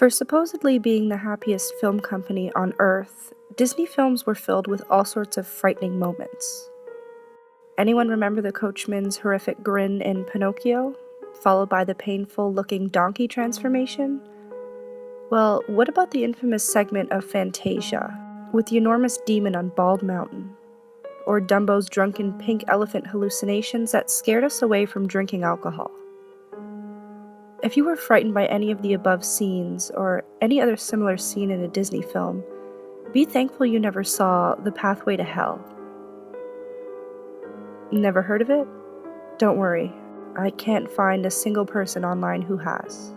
For supposedly being the happiest film company on Earth, Disney films were filled with all sorts of frightening moments. Anyone remember the coachman's horrific grin in Pinocchio, followed by the painful-looking donkey transformation? Well, what about the infamous segment of Fantasia, with the enormous demon on Bald Mountain? Or Dumbo's drunken pink elephant hallucinations that scared us away from drinking alcohol? If you were frightened by any of the above scenes, or any other similar scene in a Disney film, be thankful you never saw The Pathway to Hell. Never heard of it? Don't worry, I can't find a single person online who has.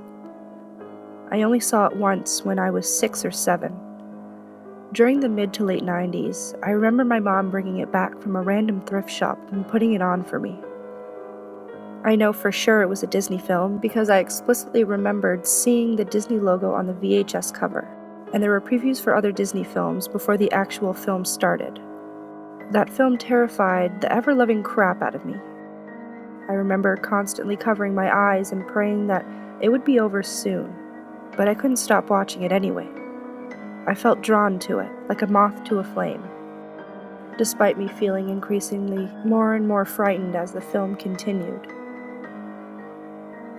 I only saw it once when I was 6 or 7. During the mid to late 90s, I remember my mom bringing it back from a random thrift shop and putting it on for me. I know for sure it was a Disney film because I explicitly remembered seeing the Disney logo on the VHS cover, and there were previews for other Disney films before the actual film started. That film terrified the ever-loving crap out of me. I remember constantly covering my eyes and praying that it would be over soon, but I couldn't stop watching it anyway. I felt drawn to it, like a moth to a flame, despite me feeling increasingly more and more frightened as the film continued.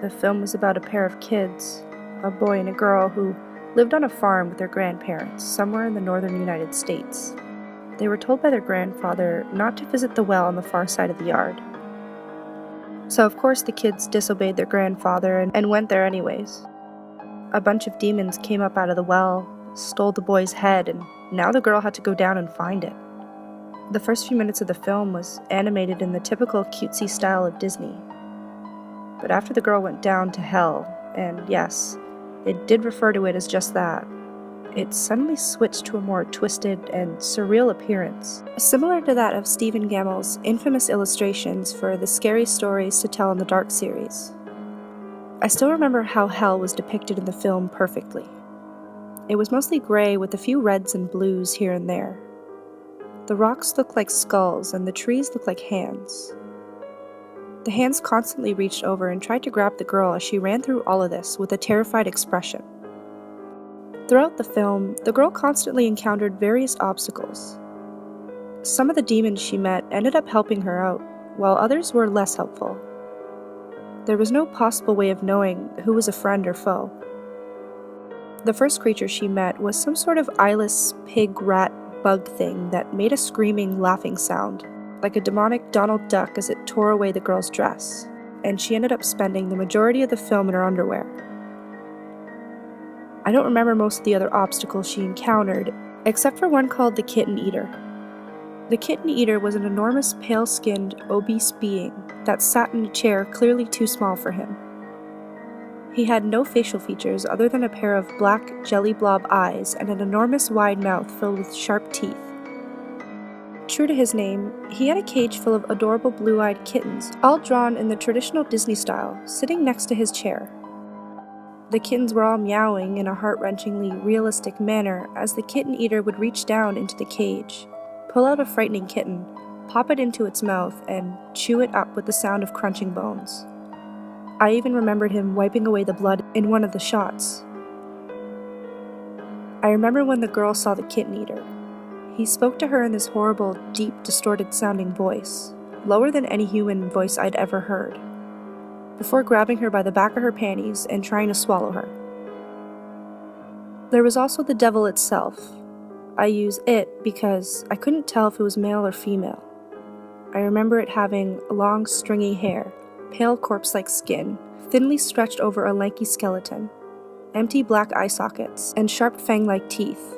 The film was about a pair of kids, a boy and a girl, who lived on a farm with their grandparents somewhere in the northern United States. They were told by their grandfather not to visit the well on the far side of the yard. So of course the kids disobeyed their grandfather and went there anyways. A bunch of demons came up out of the well, stole the boy's head, and now the girl had to go down and find it. The first few minutes of the film was animated in the typical cutesy style of Disney. But after the girl went down to hell, and yes, it did refer to it as just that, it suddenly switched to a more twisted and surreal appearance, similar to that of Stephen Gammell's infamous illustrations for the Scary Stories to Tell in the Dark series. I still remember how hell was depicted in the film perfectly. It was mostly gray with a few reds and blues here and there. The rocks looked like skulls and the trees looked like hands. The hands constantly reached over and tried to grab the girl as she ran through all of this with a terrified expression. Throughout the film, the girl constantly encountered various obstacles. Some of the demons she met ended up helping her out, while others were less helpful. There was no possible way of knowing who was a friend or foe. The first creature she met was some sort of eyeless pig rat bug thing that made a screaming, laughing sound, like a demonic Donald Duck as it tore away the girl's dress, and she ended up spending the majority of the film in her underwear. I don't remember most of the other obstacles she encountered, except for one called the Kitten Eater. The Kitten Eater was an enormous pale-skinned, obese being that sat in a chair clearly too small for him. He had no facial features other than a pair of black jelly blob eyes and an enormous wide mouth filled with sharp teeth. True to his name, he had a cage full of adorable blue-eyed kittens, all drawn in the traditional Disney style, sitting next to his chair. The kittens were all meowing in a heart-wrenchingly realistic manner as the Kitten Eater would reach down into the cage, pull out a frightening kitten, pop it into its mouth, and chew it up with the sound of crunching bones. I even remembered him wiping away the blood in one of the shots. I remember when the girl saw the Kitten Eater. He spoke to her in this horrible, deep, distorted-sounding voice, lower than any human voice I'd ever heard, before grabbing her by the back of her panties and trying to swallow her. There was also the devil itself. I use it because I couldn't tell if it was male or female. I remember it having long, stringy hair, pale corpse-like skin, thinly stretched over a lanky skeleton, empty black eye sockets, and sharp fang-like teeth.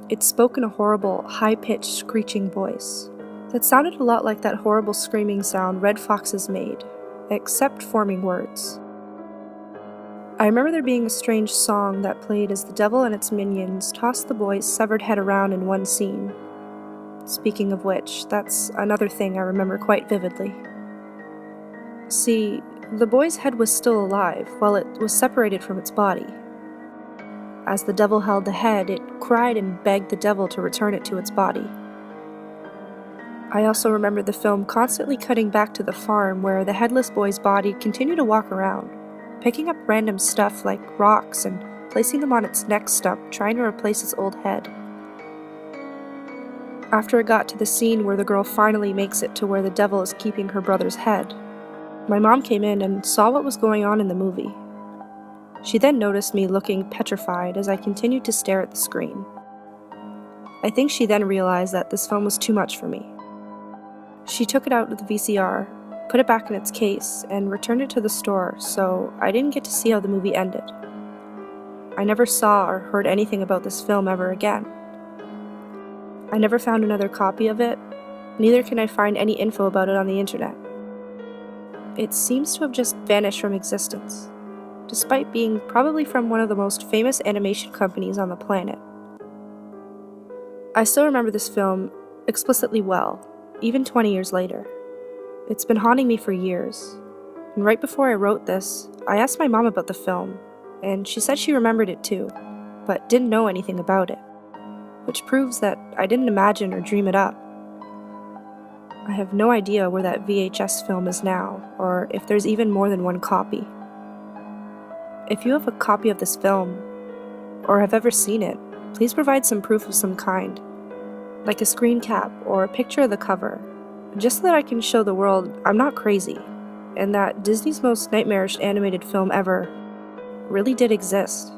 It spoke in a horrible, high-pitched, screeching voice that sounded a lot like that horrible screaming sound red foxes made, except forming words. I remember there being a strange song that played as the devil and its minions tossed the boy's severed head around in one scene. Speaking of which, that's another thing I remember quite vividly. See, the boy's head was still alive, while it was separated from its body. As the devil held the head, it cried and begged the devil to return it to its body. I also remember the film constantly cutting back to the farm where the headless boy's body continued to walk around, picking up random stuff like rocks and placing them on its neck stump, trying to replace its old head. After it got to the scene where the girl finally makes it to where the devil is keeping her brother's head, my mom came in and saw what was going on in the movie. She then noticed me looking petrified as I continued to stare at the screen. I think she then realized that this film was too much for me. She took it out of the VCR, put it back in its case, and returned it to the store, so I didn't get to see how the movie ended. I never saw or heard anything about this film ever again. I never found another copy of it, neither can I find any info about it on the internet. It seems to have just vanished from existence, despite being probably from one of the most famous animation companies on the planet. I still remember this film explicitly well, even 20 years later. It's been haunting me for years, and right before I wrote this, I asked my mom about the film, and she said she remembered it too, but didn't know anything about it, which proves that I didn't imagine or dream it up. I have no idea where that VHS film is now, or if there's even more than one copy. If you have a copy of this film, or have ever seen it, please provide some proof of some kind, like a screen cap or a picture of the cover, just so that I can show the world I'm not crazy, and that Disney's most nightmarish animated film ever really did exist.